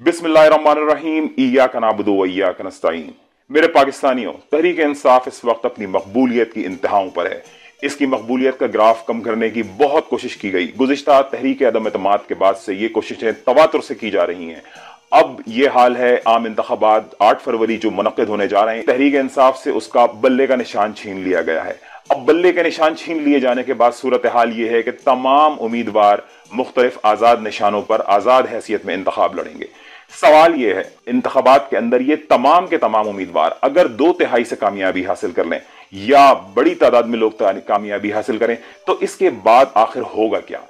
बिस्मिल्लाहिर्रहमानिर्रहीम, इय्याका नअबुदु व इय्याका नस्तईन। मेरे पाकिस्तानियों, तहरीक इंसाफ इस वक्त अपनी मकबूलियत की इंतहाओं पर है। इसकी मकबूलियत का ग्राफ कम करने की बहुत कोशिश की गई। गुज़िश्ता तहरीक अदम एतमाद के बाद से ये कोशिशें तवातुर से की जा रही हैं। अब ये हाल है आम इंतखाबात 8 फरवरी जो मुनक्किद होने जा रहे हैं, तहरीक इंसाफ से उसका बल्ले का निशान छीन लिया गया है। अब बल्ले के निशान छीन लिए जाने के बाद सूरत हाल ये है कि तमाम उम्मीदवार मुख्तलिफ आज़ाद निशानों पर आज़ाद हैसियत में इंतखाब लड़ेंगे। सवाल ये है, इंतखाबात के अंदर ये तमाम के तमाम उम्मीदवार अगर 2/3 से कामयाबी हासिल कर लें या बड़ी तादाद में लोग कामयाबी हासिल करें तो इसके बाद आखिर होगा क्या?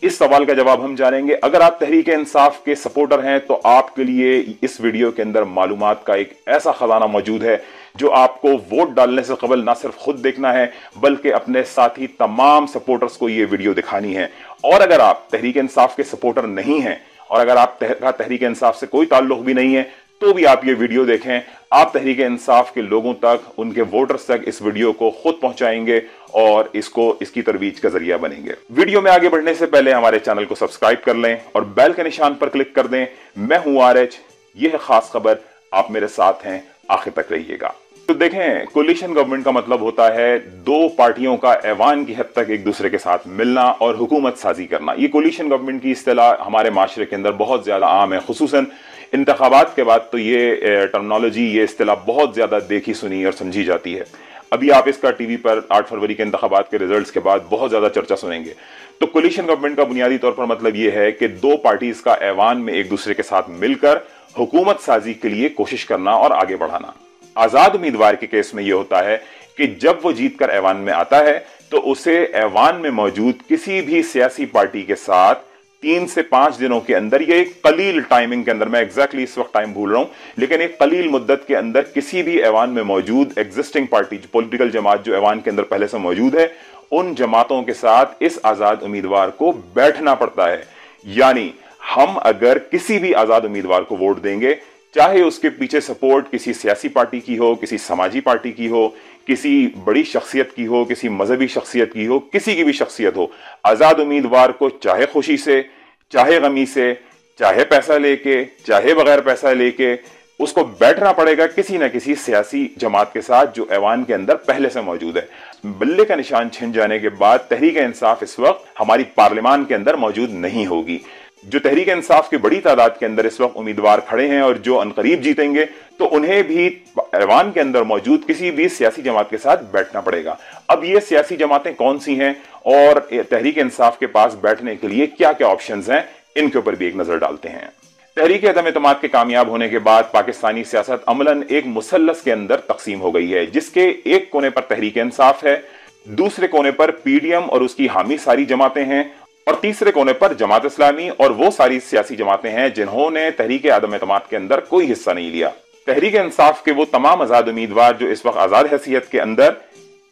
इस सवाल का जवाब हम जानेंगे। अगर आप तहरीक इंसाफ के सपोर्टर हैं तो आपके लिए इस वीडियो के अंदर मालूमात का एक ऐसा खजाना मौजूद है जो आपको वोट डालने से कबल ना सिर्फ खुद देखना है बल्कि अपने साथी तमाम सपोर्टर्स को यह वीडियो दिखानी है। और अगर आप तहरीक इंसाफ के सपोर्टर नहीं हैं और अगर आप तहरीक इंसाफ से कोई ताल्लुक भी नहीं है तो भी आप ये वीडियो देखें। आप तहरीक इंसाफ के लोगों तक, उनके वोटर्स तक इस वीडियो को खुद पहुंचाएंगे और इसकी तरवीज का जरिया बनेंगे। वीडियो में आगे बढ़ने से पहले हमारे चैनल को सब्सक्राइब कर लें और बेल के निशान पर क्लिक कर दें। मैं हूं आरएच, यह है खास खबर, आप मेरे साथ हैं, आखिर तक रहिएगा। तो देखें, कोलिशन गवर्नमेंट का मतलब होता है दो पार्टियों का ऐवान की हद तक एक दूसरे के साथ मिलना और हुकूमत साजी करना। ये कोलिशन गवर्नमेंट की इस्तिलाह हमारे माशरे के अंदर बहुत ज्यादा आम है, खुसूसन इंतखाबात के बाद तो ये टर्मिनोलॉजी, ये इस्तिलाह बहुत ज्यादा देखी सुनी और समझी जाती है। अभी आप इसका टीवी पर 8 फरवरी के इंतखाबात के रिजल्ट्स के बाद बहुत ज्यादा चर्चा सुनेंगे। तो कोलिशन गवर्नमेंट का बुनियादी तौर पर मतलब यह है कि दो पार्टीज का ऐवान में एक दूसरे के साथ मिलकर हुकूमत साजी के लिए कोशिश करना और आगे बढ़ाना। आजाद उम्मीदवार के केस में यह होता है कि जब वो जीत कर ऐवान में आता है तो उसे ऐवान में मौजूद किसी भी सियासी पार्टी के साथ 3 से 5 दिनों के अंदर, ये एक कलील टाइमिंग के अंदर, मैं एग्जैक्टली इस वक्त टाइम भूल रहा हूं, लेकिन एक कलील मुद्दत के अंदर किसी भी ऐवान में मौजूद एग्जिस्टिंग पार्टी, पॉलिटिकल जमात जो ऐवान के अंदर पहले से मौजूद है, उन जमातों के साथ इस आजाद उम्मीदवार को बैठना पड़ता है। यानी हम अगर किसी भी आजाद उम्मीदवार को वोट देंगे, चाहे उसके पीछे सपोर्ट किसी सियासी पार्टी की हो, किसी समाजी पार्टी की हो, किसी बड़ी शख्सियत की हो, किसी मजहबी शख्सियत की हो, किसी की भी शख्सियत हो, आजाद उम्मीदवार को चाहे खुशी से, चाहे गमी से, चाहे पैसा लेके, चाहे बगैर पैसा लेके, उसको बैठना पड़ेगा किसी न किसी सियासी जमात के साथ जो ऐवान के अंदर पहले से मौजूद है। बल्ले का निशान छिन जाने के बाद तहरीक इंसाफ इस वक्त हमारी पार्लियामान के अंदर मौजूद नहीं होगी। जो तहरीक इंसाफ की बड़ी तादाद के अंदर इस वक्त उम्मीदवार खड़े हैं और जो अनकरीब जीतेंगे तो उन्हें भी ऐवान के अंदर मौजूद किसी भी सियासी जमात के साथ बैठना पड़ेगा। अब ये सियासी जमातें कौन सी हैं और तहरीक इंसाफ के पास बैठने के लिए क्या क्या ऑप्शंस हैं, इनके ऊपर भी एक नजर डालते हैं। तहरीक अदम एतमाद के कामयाब होने के बाद पाकिस्तानी सियासत अमलन एक मुसल्लस के अंदर तकसीम हो गई है, जिसके एक कोने पर तहरीक इंसाफ है, दूसरे कोने पर पीडीएम और उसकी हामी सारी जमातें हैं और तीसरे कोने पर जमात इस्लामी और वो सारी सियासी जमातें हैं जिन्होंने तहरीक अदम एतमाद के अंदर कोई हिस्सा नहीं लिया। तहरीक इंसाफ के वो तमाम आजाद उम्मीदवार जो इस वक्त आजाद हैसियत के अंदर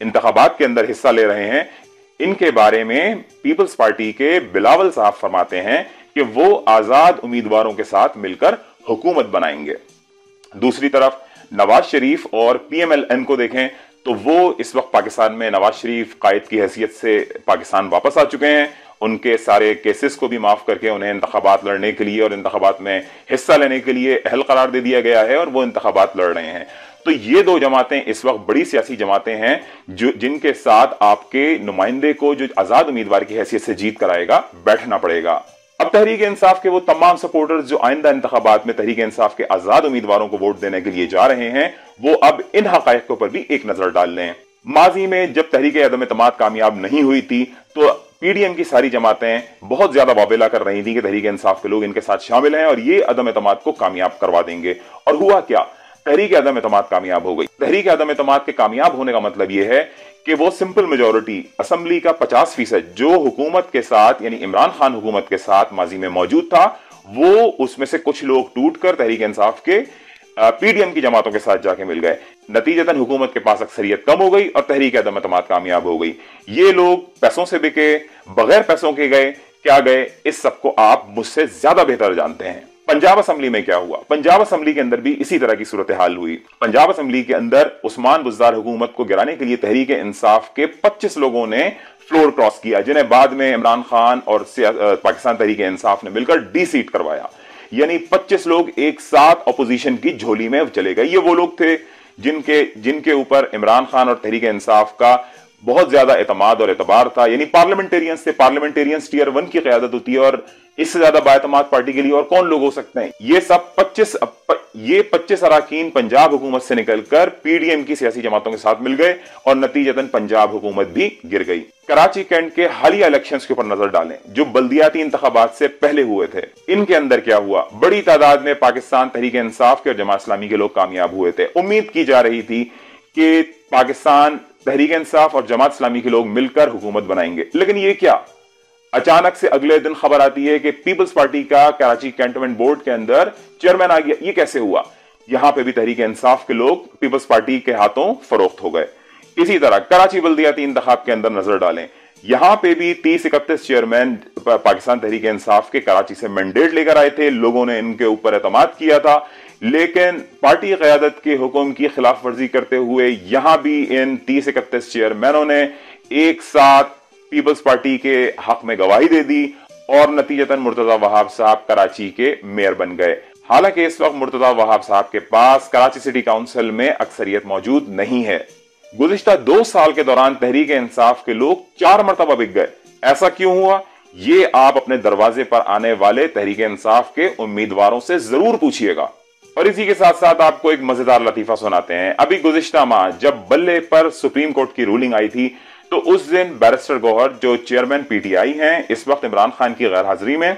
इंतखाबात के अंदर हिस्सा ले रहे हैं, इनके बारे में पीपल्स पार्टी के बिलावल साहब फरमाते हैं कि वो आजाद उम्मीदवारों के साथ मिलकर हुकूमत बनाएंगे। दूसरी तरफ नवाज शरीफ और पीएमएलएन को देखें तो वो इस वक्त पाकिस्तान में, नवाज शरीफ कायद की हैसियत से पाकिस्तान वापस आ चुके हैं। उनके सारे केसेस को भी माफ करके उन्हें इंतखाबात लड़ने के लिए और इंतखाबात में हिस्सा लेने के लिए अहल करार दे दिया गया है और वो इंतखाबात लड़ रहे हैं। तो ये दो जमातें इस वक्त बड़ी सियासी जमातें हैं जो जिनके साथ आपके नुमाइंदे को जो आजाद उम्मीदवार की हैसियत से जीत कर आएगा, बैठना पड़ेगा। अब तहरीक इंसाफ के वो तमाम सपोर्टर्स जो आइंदा इंतखाबात में तहरीक इंसाफ के आजाद उम्मीदवारों को वोट देने के लिए जा रहे हैं, वो अब इन हकायक के ऊपर भी एक नजर डाल लें। माजी में जब तहरीक अदम एतमाद कामयाब नहीं हुई थी तो पीडीएम की सारी जमातें बहुत ज्यादा वाबेला कर रही थी कि तहरीक इंसाफ के लोग इनके साथ शामिल हैं और ये अदम एतमाद को कामयाब करवा देंगे। और हुआ क्या? तहरीक अदम एतमाद कामयाब हो गई। तहरीक अदम एतमाद के कामयाब होने का मतलब यह है कि वो सिंपल मेजोरिटी, असेंबली का 50% जो हुकूमत के साथ यानी इमरान खान हुकूमत के साथ माजी में मौजूद था, वो उसमें से कुछ लोग टूटकर तहरीक इंसाफ के पीडीएम की जमातों के साथ जाके मिल गए। नतीजतन हुकूमत के पास अक्सरियत कम हो गई और तहरीक अदम एतमाद कामयाब हो गई। ये लोग पैसों से बिके, बगैर पैसों के गए, क्या गए, इस सबको आप मुझसे ज्यादा बेहतर जानते हैं। पंजाब असेंबली में क्या हुआ? पंजाब असेंबली के अंदर भी इसी तरह की सूरत हाल हुई। पंजाब असेंबली के अंदर उस्मान बुज़दार हुकूमत को गिराने के लिए तहरीक इंसाफ के 25 लोगों ने फ्लोर क्रॉस किया, जिन्हें बाद में इमरान खान और पाकिस्तान तहरीक इंसाफ ने मिलकर डी सीट करवाया। यानी 25 लोग एक साथ अपोजिशन की झोली में चले गए। ये वो लोग थे जिनके ऊपर इमरान खान और तहरीक इंसाफ का बहुत ज्यादा एतमाद और एतबार था, यानी पार्लियामेंटेरियंस थे। पार्लियामेंटेरियंस टियर 1 की क़यादत होती है और इससे ज्यादा बाएतमाद पार्टी के लिए और कौन लोग हो सकते हैं। ये 25 अरकान पंजाब हुकूमत से निकलकर पीडीएम की सियासी जमातों के साथ मिल गए और नतीजतन पंजाब हुकूमत भी गिर गई। कराची कैंट के हालिया इलेक्शंस के ऊपर नजर डालें जो बल्दियाती इंतखाबात से पहले हुए थे। इनके अंदर क्या हुआ? बड़ी तादाद में पाकिस्तान तहरीक इंसाफ के और जमात इस्लामी के लोग कामयाब हुए थे। उम्मीद की जा रही थी कि पाकिस्तान तहरीक इंसाफ और जमात इस्लामी के लोग मिलकर हुकूमत बनाएंगे, लेकिन ये क्या, अचानक से अगले दिन खबर आती है कि पीपल्स पार्टी का कराची कैंटोनमेंट बोर्ड के अंदर चेयरमैन आ गया। ये कैसे हुआ? यहां पे भी तहरीक इंसाफ के लोग पीपल्स पार्टी के हाथों फरोख्त हो गए। इसी तरह कराची बल्दियाती इंतखाब के अंदर नजर डालें, यहां पे भी 30-31 चेयरमैन पाकिस्तान तहरीक इंसाफ के कराची से मैंडेट लेकर आए थे। लोगों ने इनके ऊपर एतमाद किया था, लेकिन पार्टी क़यादत के हुक्म की खिलाफ वर्जी करते हुए यहां भी इन 30-31 चेयरमैनों ने एक साथ पीपल्स पार्टी के हक में गवाही दे दी और नतीजतन मुर्तजा वहाब साहब कराची के मेयर बन गए। हालांकि इस वक्त मुर्तजा वहाब साहब के पास कराची सिटी काउंसिल में अक्सरियत मौजूद नहीं है। गुज़िश्ता 2 साल के दौरान तहरीक इंसाफ के लोग 4 मरतबा बिक गए। ऐसा क्यों हुआ? ये आप अपने दरवाजे पर आने वाले तहरीक इंसाफ के उम्मीदवारों से जरूर पूछिएगा। और इसी के साथ साथ आपको एक मजेदार लतीफा सुनाते हैं। अभी गुज़िश्ता माह जब बल्ले पर सुप्रीम कोर्ट की रूलिंग आई थी तो उस दिन बैरिस्टर गौहर जो चेयरमैन पीटीआई हैं इस वक्त इमरान खान की गैर हाजिरी में,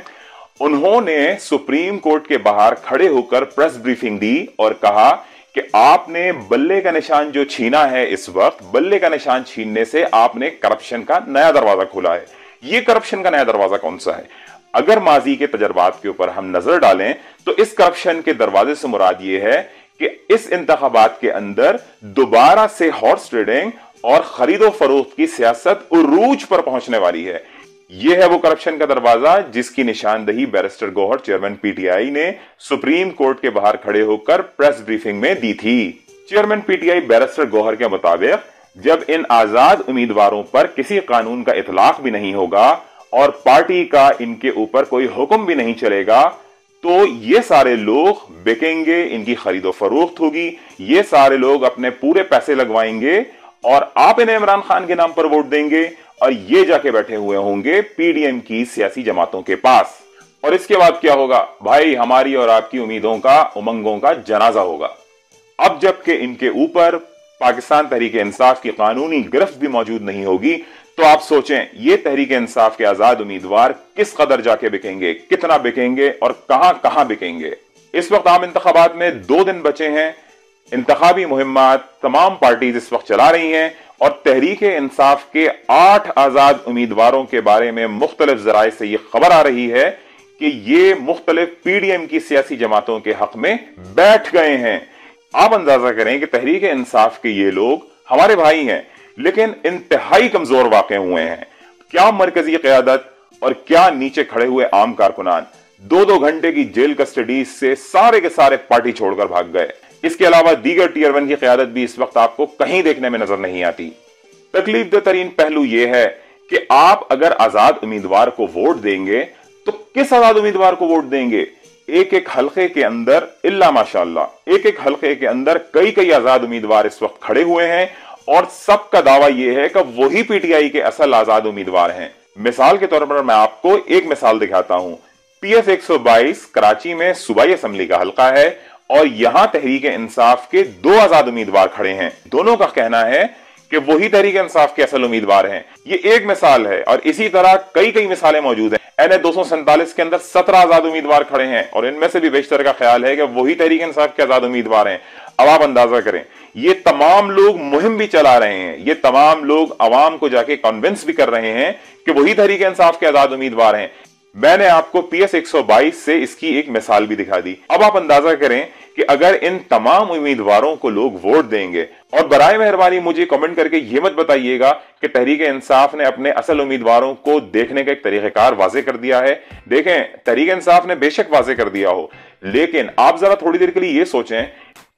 उन्होंने सुप्रीम कोर्ट के बाहर खड़े होकर प्रेस ब्रीफिंग दी और कहा कि आपने बल्ले का निशान जो छीना है, इस वक्त बल्ले का निशान छीनने से आपने करप्शन का नया दरवाजा खोला है। ये करप्शन का नया दरवाजा कौन सा है? अगर माजी के तजर्बात के ऊपर हम नजर डालें तो इस करप्शन के दरवाजे से मुराद ये है कि इस इंतखाबात के अंदर दोबारा से हॉर्स ट्रेडिंग और खरीदो फरोख्त की सियासत उरूज पर पहुंचने वाली है। यह है वो करप्शन का दरवाजा जिसकी निशानदही बैरिस्टर गौहर चेयरमैन पीटीआई ने सुप्रीम कोर्ट के बाहर खड़े होकर प्रेस ब्रीफिंग में दी थी। चेयरमैन पीटीआई बैरिस्टर गौहर के मुताबिक जब इन आजाद उम्मीदवारों पर किसी कानून का इतलाक भी नहीं होगा और पार्टी का इनके ऊपर कोई हुक्म भी नहीं चलेगा तो ये सारे लोग बिकेंगे, इनकी खरीदो फरोख्त होगी, ये सारे लोग अपने पूरे पैसे लगवाएंगे और आप इन्हें इमरान खान के नाम पर वोट देंगे और ये जाके बैठे हुए होंगे पीडीएम की सियासी जमातों के पास। और इसके बाद क्या होगा भाई? हमारी और आपकी उम्मीदों का, उमंगों का जनाजा होगा। अब जबकि इनके ऊपर पाकिस्तान तहरीक इंसाफ की कानूनी गिरफ्त भी मौजूद नहीं होगी तो आप सोचें ये तहरीक इंसाफ के आजाद उम्मीदवार किस कदर जाके बिकेंगे, कितना बिकेंगे और कहां कहां बिकेंगे। इस वक्त आम इंतखाबात में 2 दिन बचे हैं। इंतखाबी मुहिम्मात तमाम पार्टीज इस वक्त चला रही हैं और तहरीक इंसाफ के 8 आजाद उम्मीदवारों के बारे में मुख्तलिफ जराए से यह खबर आ रही है कि ये मुख्तलिफ पीडीएम की सियासी जमातों के हक में बैठ गए हैं। आप अंदाजा करें कि तहरीक इंसाफ के ये लोग हमारे भाई हैं लेकिन इंतहाई कमजोर वाक़ हुए हैं। क्या मरकजी क़यादत और क्या नीचे खड़े हुए आम कारकुनान 2-2 घंटे की जेल कस्टडी से सारे के सारे पार्टी छोड़कर भाग गए। इसके अलावा दीगर टियर 1 की क़यादत भी इस वक्त आपको कहीं देखने में नजर नहीं आती। तकलीफ दे तरीन पहलू यह है कि आप अगर आजाद उम्मीदवार को वोट देंगे तो किस आजाद उम्मीदवार को वोट देंगे? एक एक हल्के के अंदर इल्ला माशाअल्लाह एक एक हल्के के अंदर कई आजाद उम्मीदवार इस वक्त खड़े हुए हैं और सबका दावा यह है कि वही पीटीआई के असल आजाद उम्मीदवार हैं। मिसाल के तौर पर मैं आपको एक मिसाल दिखाता हूं। पीएस 122 कराची में सूबाई असेंबली का हल्का है और यहां तहरीक इंसाफ के 2 आजाद उम्मीदवार खड़े हैं। दोनों का कहना है कि वही तहरीक इंसाफ के असल उम्मीदवार हैं। ये एक मिसाल है और इसी तरह कई मिसालें मौजूद हैं। एनए 247 के अंदर 17 आजाद उम्मीदवार खड़े हैं और इनमें से भी बेशतर का ख्याल है कि वही तहरीक इंसाफ के आजाद उम्मीदवार हैं। अब आप अंदाजा करें, ये तमाम लोग मुहिम भी चला रहे हैं, ये तमाम लोग अवाम को जाके कन्विंस भी कर रहे हैं कि वही तहरीक इंसाफ के आजाद उम्मीदवार हैं। मैंने आपको पीएस 122 से इसकी एक मिसाल भी दिखा दी। अब आप अंदाजा करें कि अगर इन तमाम उम्मीदवारों को लोग वोट देंगे, और बराए मेहरबानी मुझे कमेंट करके ये मत बताइएगा कि तहरीक इंसाफ ने अपने असल उम्मीदवारों को देखने का एक तरीक़ाकार वाजे कर दिया है। देखें, तहरीक इंसाफ ने बेशक वाजे कर दिया हो, लेकिन आप जरा थोड़ी देर के लिए ये सोचें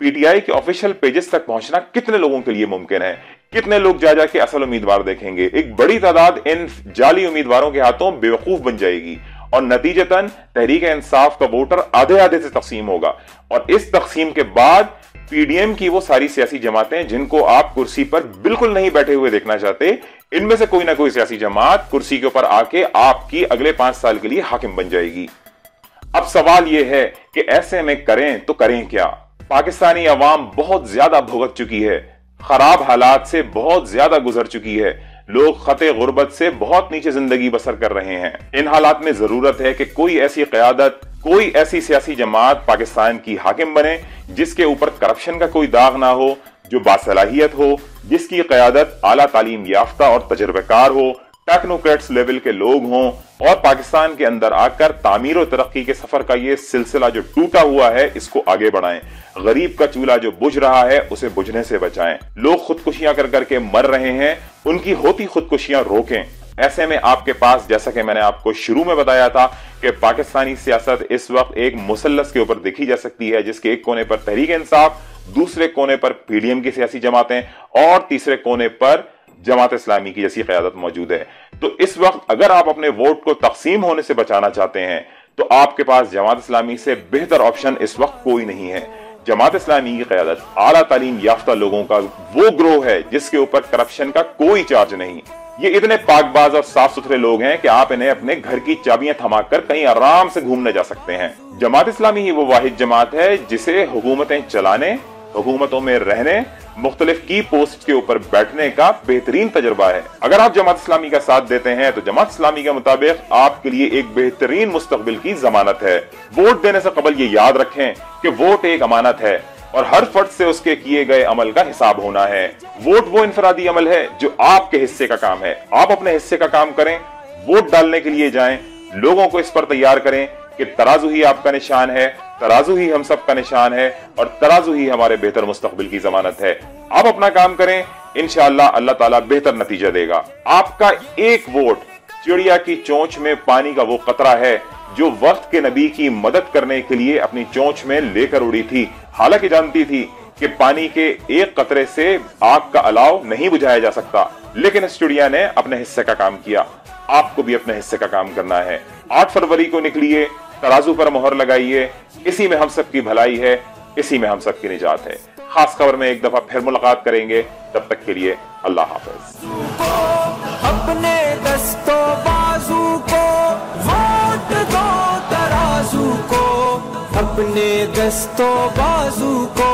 पीटीआई के ऑफिशियल पेजेस तक पहुंचना कितने लोगों के लिए मुमकिन है? कितने लोग जा जाके असल उम्मीदवार देखेंगे? एक बड़ी तादाद इन जाली उम्मीदवारों के हाथों बेवकूफ बन जाएगी और नतीजतन तहरीक इंसाफ का वोटर आधे आधे से तकसीम होगा। और इस तकसीम के बाद पीडीएम की वो सारी सियासी जमातें जिनको आप कुर्सी पर बिल्कुल नहीं बैठे हुए देखना चाहते, इनमें से कोई ना कोई सियासी जमात कुर्सी के ऊपर आके आपकी अगले 5 साल के लिए हाकिम बन जाएगी। अब सवाल यह है कि ऐसे में करें तो करें क्या? पाकिस्तानी अवाम बहुत ज्यादा भुगत चुकी है, खराब हालात से बहुत ज्यादा गुजर चुकी है, लोग खते गुर्बत से बहुत नीचे जिंदगी बसर कर रहे हैं। इन हालात में जरूरत है कि कोई ऐसी क़यादत, कोई ऐसी सियासी जमात पाकिस्तान की हाकिम बने जिसके ऊपर करप्शन का कोई दाग ना हो, जो बासलाहियत हो, जिसकी क़यादत आला तालीम याफ्ता और तजर्बेकार हो, टेक्नोक्रेट्स लेवल के लोग हों और पाकिस्तान के अंदर आकर तामीर और तरक्की के सफर का ये सिलसिला जो टूटा हुआ है इसको आगे बढ़ाएं। गरीब का चूल्हा जो बुझ रहा है उसे बुझने से बचाएं। लोग खुदकुशियां कर करके मर रहे हैं, उनकी होती खुदकुशियां रोकें। ऐसे में आपके पास, जैसा कि मैंने आपको शुरू में बताया था, कि पाकिस्तानी सियासत इस वक्त एक मुसल्लस के ऊपर देखी जा सकती है, जिसके एक कोने पर तहरीक इंसाफ, दूसरे कोने पर पीडीएम की सियासी जमातें और तीसरे कोने पर जमात इस्लामी की जैसी क़यादत मौजूद है। तो इस वक्त अगर आप अपने वोट को तकसीम होने से बचाना चाहते हैं तो आपके पास जमात इस्लामी से बेहतर ऑप्शन इस वक्त कोई नहीं है। जमात इस्लामी की क़यादत आला तालीम याफ्ता लोगों का वो ग्रोह है जिसके ऊपर करप्शन का कोई चार्ज नहीं। ये इतने पाकबाज और साफ सुथरे लोग हैं कि आप इन्हें अपने घर की चाबियां थमाकर कहीं आराम से घूमने जा सकते हैं। जमात इस्लामी ही वो वाहिद जमात है जिसे हुकूमतें चलाने, हुकूमतों में रहने, मुख्तलिफ की पोस्ट के ऊपर बैठने का बेहतरीन तजुर्बा है। अगर आप जमात इस्लामी का साथ देते हैं तो जमात इस्लामी के मुताबिक आपके लिए एक बेहतरीन मुस्तकबिल की जमानत है। वोट देने से कबल ये याद रखें कि वोट एक अमानत है और हर फर्द से उसके किए गए अमल का हिसाब होना है। वोट वो इनफरादी अमल है जो आपके हिस्से का काम है। आप अपने हिस्से का काम करें, वोट डालने के लिए जाएं, लोगों को इस पर तैयार करें कि तराजू ही आपका निशान है, तराजू ही हम सब का निशान है और तराजू ही हमारे बेहतर मुस्तकबिल की जमानत है। आप अपना काम करें, इंशाअल्लाह अल्लाह ताला बेहतर नतीजा देगा। आपका एक वोट चिड़िया की चोंच में पानी का वो कतरा है जो वक्त के नबी की मदद करने के लिए अपनी चोंच में लेकर उड़ी थी, हालांकि जानती थी कि पानी के एक कतरे से आग का अलाव नहीं बुझाया जा सकता, लेकिन इस चिड़िया ने अपने हिस्से का काम किया। आपको भी अपने हिस्से का काम करना है। 8 फरवरी को निकलिए, तराजू पर मोहर लगाइए, इसी में हम सबकी भलाई है, इसी में हम सबकी निजात है। खास खबर में एक दफा फिर मुलाकात करेंगे, तब तक के लिए अल्लाह हाफ़िज़। अपने दस्तों बाजू को वोट दो, तराजू को अपने दस्तों बाजू को